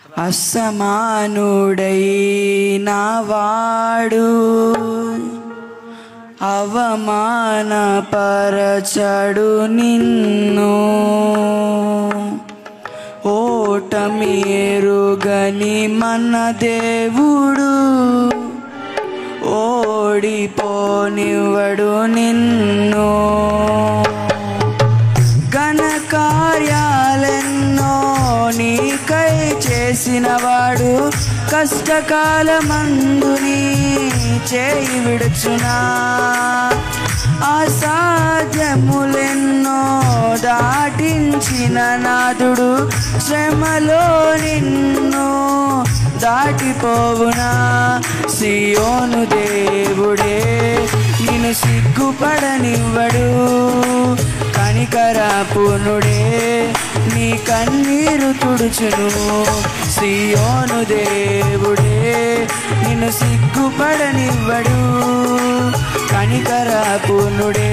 అసమానుడైన వాడు అవమానపరచడు నిన్ను. ఓటమి ఎరుగని మన దేవుడు ఓడిపోనివ్వడు నిన్ను. ఘన కార్యాలెన్నో నీకై చేసినవాడు కష్టకాలమందు నీ చేయి విడుచునా. అసాధ్యములెన్నో దాటించిన నాదుడు శ్రమలో నిన్ను దాటిపోవునా. సియోను దేవుడే నిన్ను సిగ్గుపడనివ్వడు, కనికరపూర్ణుడే నీ కన్నీరు తుడుచును. సియోను దేవుడే నిన్ను సిగ్గుపడనివ్వడు, కనికరపూర్ణుడే